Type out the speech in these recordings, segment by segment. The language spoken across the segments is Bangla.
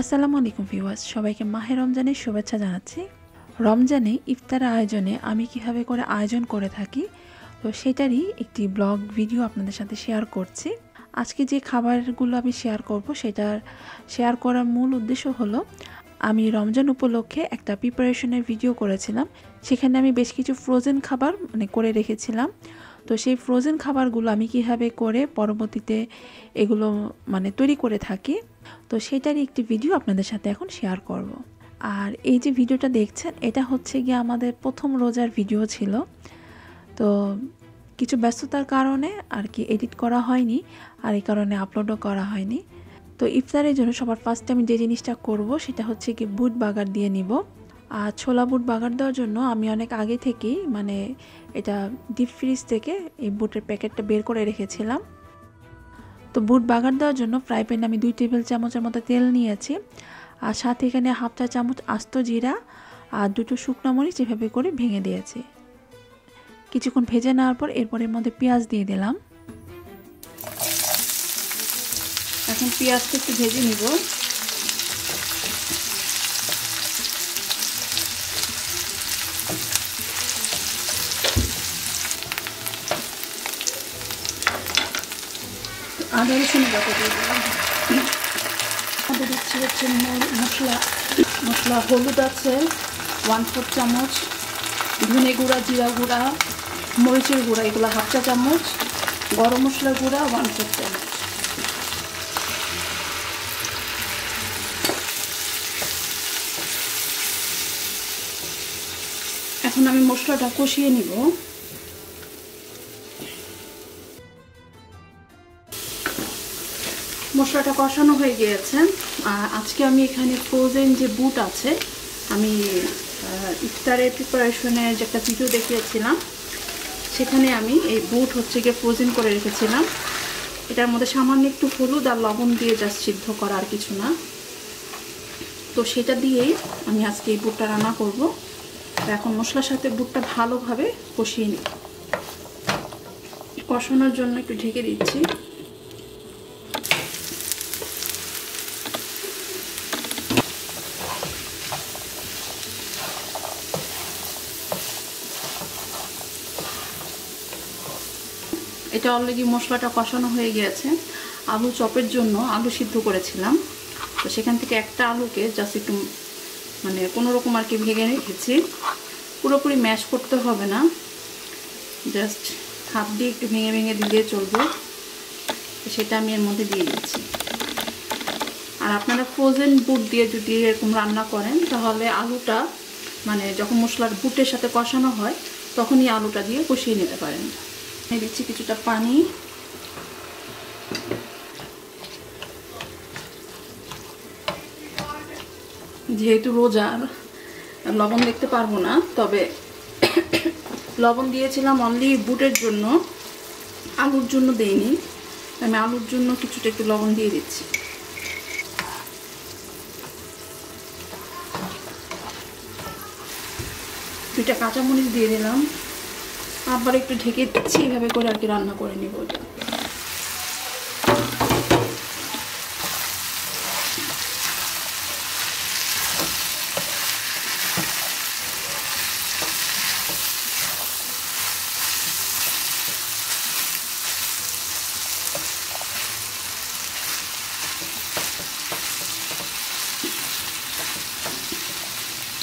আসসালামু আলাইকুম ভিউয়ার্স, সবাইকে মাহে রমজানের শুভেচ্ছা জানাচ্ছি। রমজানে ইফতার আয়োজনে আমি কিভাবে করে আয়োজন করে থাকি তো সেটারই একটি ব্লগ ভিডিও আপনাদের সাথে শেয়ার করছি। আজকে যে খাবারগুলো আমি শেয়ার করব সেটার শেয়ার করার মূল উদ্দেশ্য হলো আমি রমজান উপলক্ষে একটা প্রিপারেশনের ভিডিও করেছিলাম। সেখানে আমি বেশ কিছু ফ্রোজেন খাবার করে রেখেছিলাম। তো সেই ফ্রোজেন খাবারগুলো আমি কিভাবে করে পরবর্তীতে এগুলো তৈরি করে থাকি তো সেটারই একটি ভিডিও আপনাদের সাথে এখন শেয়ার করব। আর এই যে ভিডিওটা দেখছেন এটা হচ্ছে গিয়ে আমাদের প্রথম রোজার ভিডিও ছিল। তো কিছু ব্যস্ততার কারণে আর কি এডিট করা হয়নি, আর এই কারণে আপলোডও করা হয়নি। তো ইফতারের জন্য সবার ফার্স্টে আমি যে জিনিসটা করব সেটা হচ্ছে কি বুট বাগার দিয়ে নিব। আর ছোলা বুট বাগার দেওয়ার জন্য আমি অনেক আগে থেকেই এটা ডিপ ফ্রিজ থেকে এই বুটের প্যাকেটটা বের করে রেখেছিলাম। তো বুট বাগার দেওয়ার জন্য ফ্রাই প্যানে আমি 2 টেবিল চামচের মতো তেল নিয়েছি, আর সাথে এখানে হাফ চা চামচ আস্ত জিরা আর 2টো শুকনো মরিচ এভাবে করে ভেঙে দিয়েছি। কিছুক্ষণ ভেজে নেওয়ার পর এরপর এর মধ্যে পেঁয়াজ দিয়ে দিলাম। এখন পেঁয়াজটা একটু ভেজে নিব। আদা রসুন বাটা দিয়ে দিলাম। আদা দিচ্ছি হচ্ছে মশলা হলুদ আছে 1/4 চামচ, ধনে গুঁড়া, জিরা গুঁড়া, মরিচের গুঁড়া এগুলো হাফ চা চামচ, গরম মশলার গুঁড়া 1/4 চামচ। এখন আমি মশলাটা কষিয়ে নিব। মশলাটা কষানো হয়ে গিয়েছে। আজকে আমি এখানে ফ্রোজেন যে বুট আছে, আমি ইফতারের প্রিপারেশনের যে একটা ভিডিও দেখিয়েছিলাম সেখানে আমি এই বুট হচ্ছে গিয়ে ফ্রোজেন করে রেখেছিলাম। এটার মধ্যে সামান্য একটু হলুদ আর লবণ দিয়ে জাস্ট সিদ্ধ করা, আর কিছু না। তো সেটা দিয়েই আমি আজকে এই বুটটা রান্না করব। এখন মশলার সাথে বুটটা ভালোভাবে কষিয়ে নিই। কষানোর জন্য একটু ঢেকে দিচ্ছি। এটা অলরেডি মশলাটা কষানো হয়ে গিয়েছে। আলু চপের জন্য আলু সিদ্ধ করেছিলাম, তো সেখান থেকে একটা আলুকে জাস্ট একটু কোনো রকম আর কি ভেঙে রেখেছি। পুরোপুরি ম্যাশ করতে হবে না, জাস্ট হাত দিয়ে একটু ভেঙে ভেঙে দিলে চলবে। সেটা আমি এর মধ্যে দিয়ে দিচ্ছি। আর আপনারা ফ্রোজেন বুট দিয়ে যদি এরকম রান্না করেন তাহলে আলুটা যখন মশলার বুটের সাথে কষানো হয় তখনই আলুটা দিয়ে কষিয়ে নিতে পারেন। দিচ্ছি কিছুটা পানি। যেহেতু রোজার লবণ দেখতে পারবো না, তবে লবণ দিয়েছিলাম অনলি বুটের জন্য, আলুর জন্য দেইনি। আমি আলুর জন্য কিছুটা একটু লবণ দিয়ে দিচ্ছি। দুইটা কাঁচামরিচ দিয়ে দিলাম। আবার একটু ঢেকে দিচ্ছি। এইভাবে করে আর কি রান্না করে নিব।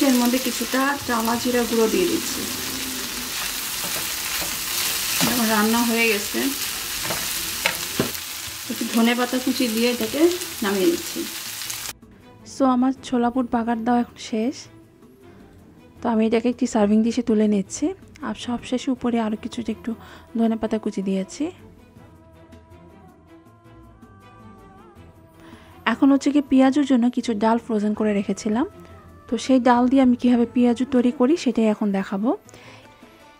এর মধ্যে কিছুটা চালা জিরা গুঁড়ো দিয়ে দিচ্ছি। আমার রান্না হয়ে গেছে। একটু ধনে পাতা কুচি দিয়ে এটাকে নামিয়ে দিচ্ছি। সো আমার ছোলা বুট বাগার দেওয়া এখন শেষ। তো আমি এটাকে একটি সার্ভিং ডিশে তুলে নিচ্ছি। আর সবশেষে উপরে আরও কিছুটা একটু ধনে পাতা কুচি দিয়েছি। এখন হচ্ছে কি পেঁয়াজুর জন্য কিছু ডাল ফ্রোজেন করে রেখেছিলাম। তো সেই ডাল দিয়ে আমি কীভাবে পেঁয়াজু তৈরি করি সেটাই এখন দেখাবো।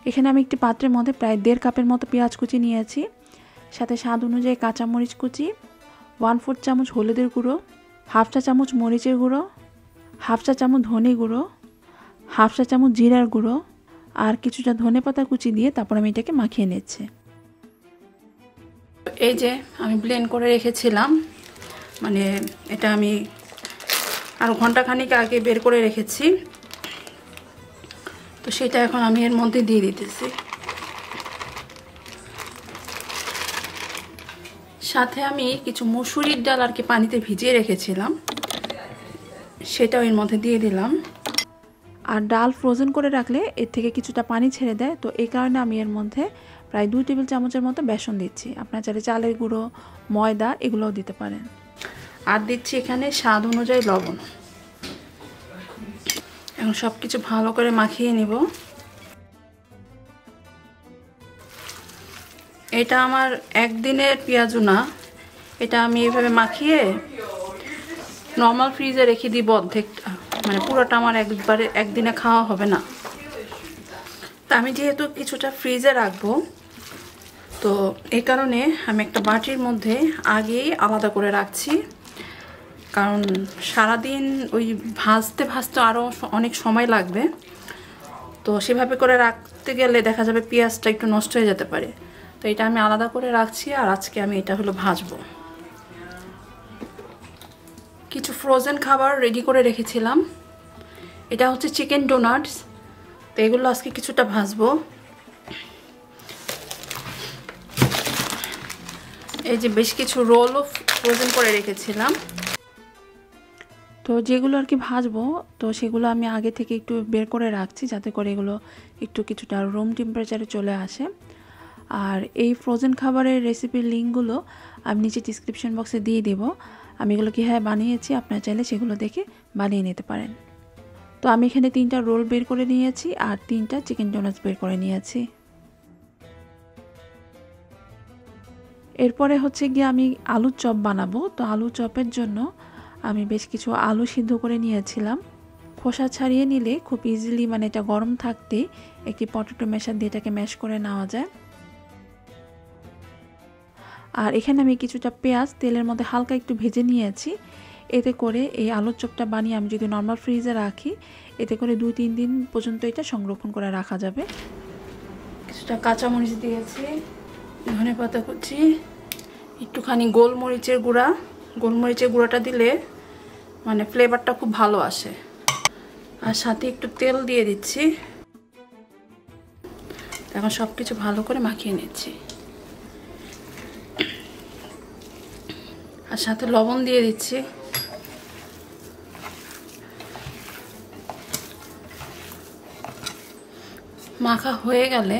এখানে আমি একটি পাত্রের মধ্যে প্রায় 1.5 কাপের মতো পেঁয়াজ কুচি নিয়েছি, সাথে স্বাদ অনুযায়ী কাঁচামরিচ কুচি, 1/4 চামচ হলুদের গুঁড়ো, হাফ চা চামচ মরিচের গুঁড়ো, হাফ চা চামচ ধনে গুঁড়ো, হাফ চা চামচ জিরার গুঁড়ো আর কিছুটা ধনে পাতা কুচি দিয়ে তারপর আমি এটাকে মাখিয়ে নিচ্ছি। এই যে আমি ব্লেন্ড করে রেখেছিলাম, এটা আমি আর ঘন্টাখানিক আগে বের করে রেখেছি, তো সেটা এখন আমি এর মধ্যে দিয়ে দিতেছি। সাথে আমি কিছু মসুরির ডাল আর কি পানিতে ভিজিয়ে রেখেছিলাম, সেটাও এর মধ্যে দিয়ে দিলাম। আর ডাল ফ্রোজেন করে রাখলে এর থেকে কিছুটা পানি ছেড়ে দেয়, তো এই কারণে আমি এর মধ্যে প্রায় 2 টেবিল চামচের মতো বেসন দিচ্ছি। আপনারা চাইলে চালের গুঁড়ো, ময়দা এগুলোও দিতে পারেন। আর দিচ্ছি এখানে স্বাদ অনুযায়ী লবণ। এখন সব কিছু ভালো করে মাখিয়ে নিব। এটা আমার একদিনের পেঁয়াজু না, এটা আমি এইভাবে মাখিয়ে নর্মাল ফ্রিজে রেখে দিব অর্ধেকটা, মানে পুরোটা আমার একদিনে খাওয়া হবে না। তা আমি যেহেতু কিছুটা ফ্রিজে রাখবো, তো এই কারণে আমি একটা বাটির মধ্যে আগেই আলাদা করে রাখছি, কারণ সারাদিন ওই ভাজতে ভাজতে আরও অনেক সময় লাগবে। তো সেভাবে করে রাখতে গেলে দেখা যাবে পেঁয়াজটা একটু নষ্ট হয়ে যেতে পারে, তো এটা আমি আলাদা করে রাখছি। আর আজকে আমি এটা হলো ভাজবো। কিছু ফ্রোজেন খাবার রেডি করে রেখেছিলাম, এটা হচ্ছে চিকেন ডোনাটস, তো এগুলো আজকে কিছুটা ভাজবো। এই যে বেশ কিছু রোলও ফ্রোজেন করে রেখেছিলাম, তো যেগুলো আর কি ভাজবো, তো সেগুলো আমি আগে থেকে একটু বের করে রাখছি, যাতে করে এগুলো একটু কিছুটা রুম টেম্পারেচারে চলে আসে। আর এই ফ্রোজেন খাবারের রেসিপির লিঙ্কগুলো আমি নিচে ডিসক্রিপশন বক্সে দিয়ে দেব। আমি এগুলো কীভাবে বানিয়েছি আপনারা চাইলে সেগুলো দেখে বানিয়ে নিতে পারেন। তো আমি এখানে 3টা রোল বের করে নিয়েছি আর 3টা চিকেন ডোনাটস বের করে নিয়েছি। এরপরে হচ্ছে গিয়ে আমি আলুর চপ বানাবো। তো আলু চপের জন্য আমি বেশ কিছু আলু সিদ্ধ করে নিয়েছিলাম। খোসা ছাড়িয়ে নিলে খুব ইজিলি, মানে এটা গরম থাকতে একটি পটেটো ম্যাশার দিয়ে এটাকে ম্যাশ করে নেওয়া যায়। আর এখানে আমি কিছুটা পেঁয়াজ তেলের মধ্যে হালকা একটু ভেজে নিয়েছি। এতে করে এই আলুর চপটা বানিয়ে আমি যদি নর্মাল ফ্রিজে রাখি, এতে করে 2-3 দিন পর্যন্ত এটা সংরক্ষণ করে রাখা যাবে। কিছুটা কাঁচামরিচ দিয়েছি, ধনেপাতা কুচি, একটুখানি গোলমরিচের গুঁড়া। গোলমরিচের গুঁড়াটা দিলে মানে ফ্লেভারটা খুব ভালো আসে। আর সাথে একটু তেল দিয়ে দিচ্ছি। এখন সব কিছু ভালো করে মাখিয়ে নিচ্ছি। আর সাথে লবণ দিয়ে দিচ্ছি। মাখা হয়ে গেলে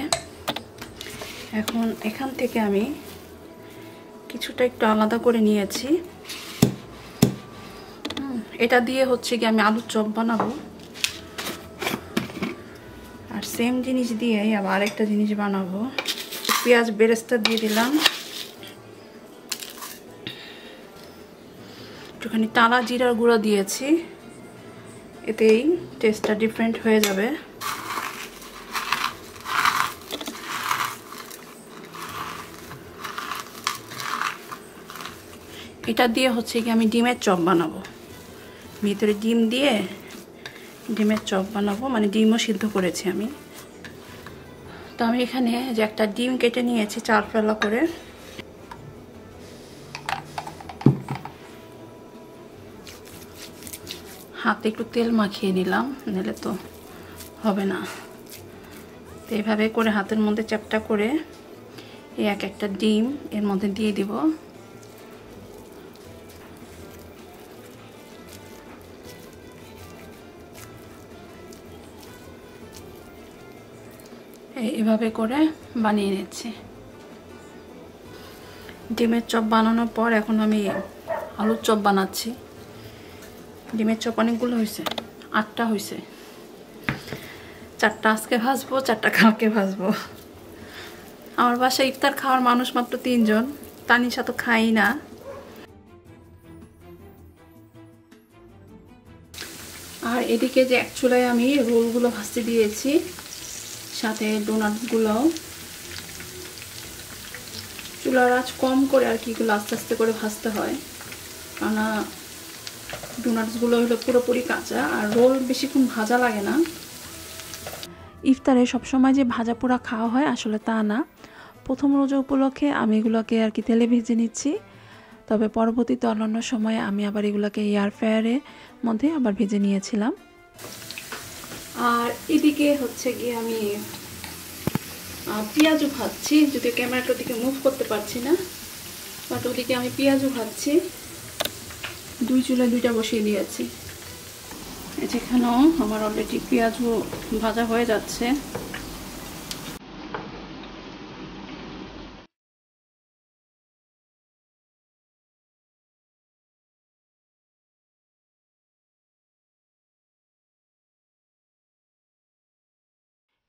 এখন এখান থেকে আমি কিছুটা একটু আলাদা করে নিয়েছি। এটা দিয়ে হচ্ছে কি আমি আলুর চপ বানাবো। আর সেম জিনিস দিয়ে আবার আরেকটা জিনিস বানাবো। পেঁয়াজ বেরেস্তা দিয়ে দিলাম, একটুখানি টালা জিরার গুঁড়ো দিয়েছি, এতেই টেস্টটা ডিফারেন্ট হয়ে যাবে। এটা দিয়ে হচ্ছে কি আমি ডিমের চপ বানাবো। ভিতরে ডিম দিয়ে ডিমের চপ বানাবো, মানে ডিমও সিদ্ধ করেছি আমি। তো আমি এখানে যে একটা ডিম কেটে নিয়েছি 4 ফেলা করে। হাতে একটু তেল মাখিয়ে নিলাম, নাহলে তো হবে না। তো এইভাবে করে হাতের মধ্যে চ্যাপটা করে এই একটা ডিম এর মধ্যে দিয়ে দিব। এভাবে করে বানিয়ে নিচ্ছি। ডিমের চপ বানানোর পর এখন আমি আলুর চপ বানাচ্ছি। ডিমের চপ অনেকগুলো হয়েছে, 8টা হয়েছে। 4টা আজকে ভাজবো, 4টা কালকে ভাজবো। আমার বাসায় ইফতার খাওয়ার মানুষ মাত্র 3 জন, তানিশা তো খাই না। আর এদিকে যে এক চুলায় আমি রোলগুলো ভাজতে দিয়েছি, সাথে ডোনাটসগুলোও। চুলার আঁচ কম করে আর কি এগুলো আস্তে আস্তে করে ভাজতে হয়, কারণ ডোনাটসগুলো হলো পুরোপুরি কাঁচা, আর রোল বেশিক্ষণ ভাজা লাগে না। ইফতারে সবসময় যে ভাজা পোড়া খাওয়া হয় আসলে তা না। প্রথম রোজা উপলক্ষে আমি এগুলোকে আর কি তেলে ভেজে নিচ্ছি। তবে পরবর্তীতে অন্যান্য সময়ে আমি আবার এগুলোকে এয়ার ফ্রায়ারের মধ্যে আবার ভেজে নিয়েছিলাম। আর এদিকে হচ্ছে গিয়ে আমি পেঁয়াজও ভাজছি, যদি ক্যামেরাটার দিকে মুভ করতে পারছি না, বাট ওদিকে আমি পেঁয়াজও ভাজছি। দুই চুলায় দুইটা বসিয়ে দিয়েছি। যেখানেও আমার অলরেডি পেঁয়াজও ভাজা হয়ে যাচ্ছে।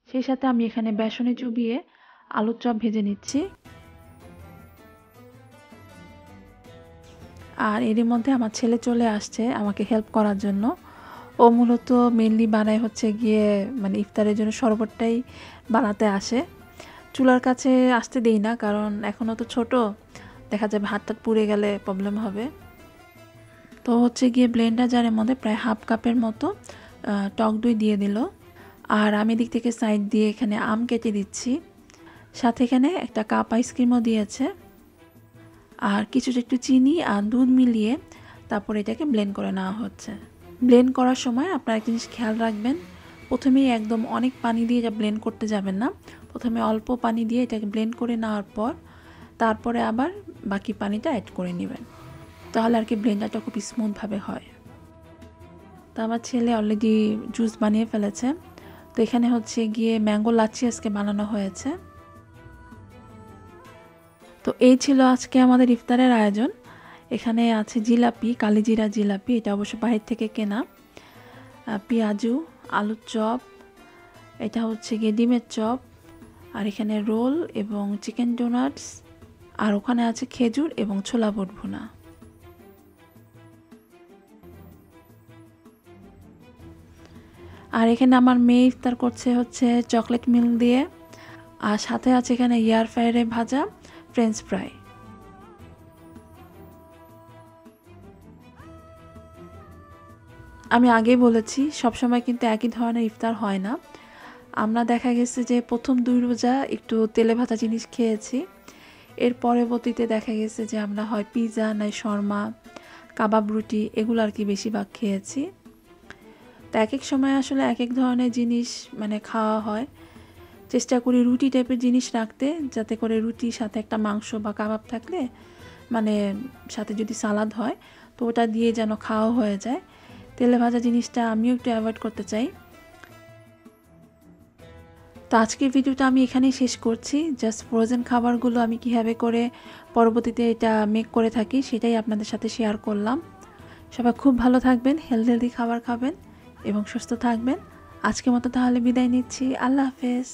সেই সাথে আমি এখানে বেসনে চুবিয়ে আলুর চপ ভেজে নিচ্ছি। আর এরই মধ্যে আমার ছেলে চলে আসছে আমাকে হেল্প করার জন্য। ও মূলত মেনলি বানায় হচ্ছে গিয়ে মানে ইফতারের জন্য শরবতটাই বানাতে আসে। চুলার কাছে আসতে দেই না, কারণ এখনও তো ছোট, দেখা যাবে হাত টাত পুড়ে গেলে প্রবলেম হবে। তো হচ্ছে গিয়ে ব্লেন্ডার জারের মধ্যে প্রায় হাফ কাপের মতো টক দই দিয়ে দিল। আর আমি দিক থেকে সাইড দিয়ে এখানে আম কেটে দিচ্ছি, সাথে এখানে একটা কাপ আইসক্রিমও দিয়েছে। আর কিছুটা একটু চিনি আর দুধ মিলিয়ে তারপর এটাকে ব্লেন্ড করে নেওয়া হচ্ছে। ব্লেন্ড করার সময় আপনারা একটা জিনিস খেয়াল রাখবেন, প্রথমেই একদম অনেক পানি দিয়ে এটা ব্লেন্ড করতে যাবেন না। প্রথমে অল্প পানি দিয়ে এটাকে ব্লেন্ড করে নেওয়ার পর তারপরে আবার বাকি পানিটা অ্যাড করে নেবেন, তাহলে আর কি ব্লেন্ডারটা খুব স্মুথভাবে হয়। তো আমার ছেলে অলরেডি জুস বানিয়ে ফেলেছে। তো এখানে হচ্ছে গিয়ে ম্যাঙ্গো লাচ্ছি আজকে বানানো হয়েছে। তো এই ছিল আজকে আমাদের ইফতারের আয়োজন। এখানে আছে জিলাপি, কালিজিরা জিলাপি, এটা অবশ্য বাইরে থেকে কেনা, পেঁয়াজু, আলুর চপ, এটা হচ্ছে গিয়ে ডিমের চপ, আর এখানে রোল এবং চিকেন ডোনাটস, আর ওখানে আছে খেজুর এবং ছোলা বুট ভুনা। আর এখানে আমার মেয়ে ইফতার করছে হচ্ছে চকলেট মিল্ক দিয়ে, আর সাথে আছে এখানে এয়ার ফ্রায়ারে ভাজা ফ্রেঞ্চ ফ্রাই। আমি আগেই বলেছি সবসময় কিন্তু একই ধরনের ইফতার হয় না। আমরা দেখা গেছে যে প্রথম 2 রোজা একটু তেলে ভাজা জিনিস খেয়েছি, এর পরবর্তীতে দেখা গেছে যে আমরা হয় পিৎজা নাই শর্মা, কাবাব, রুটি এগুলো আর কি বেশিরভাগ খেয়েছি। তো এক এক সময় আসলে এক এক ধরনের জিনিস মানে খাওয়া হয়। চেষ্টা করি রুটি টাইপের জিনিস রাখতে, যাতে করে রুটির সাথে একটা মাংস বা কাবাব থাকলে মানে সাথে যদি সালাদ হয় তো ওটা দিয়ে যেন খাওয়া হয়ে যায়। তেলে ভাজা জিনিসটা আমিও একটু অ্যাভয়েড করতে চাই। তো আজকের ভিডিওটা আমি এখানেই শেষ করছি। জাস্ট ফ্রোজেন খাবারগুলো আমি কীভাবে করে পরবর্তীতে এটা মেক করে থাকি সেটাই আপনাদের সাথে শেয়ার করলাম। সবাই খুব ভালো থাকবেন, হেলদি খাবার খাবেন এবং সুস্থ থাকবেন। আজকের মতো তাহলে বিদায় নিচ্ছি। আল্লাহ হাফেজ।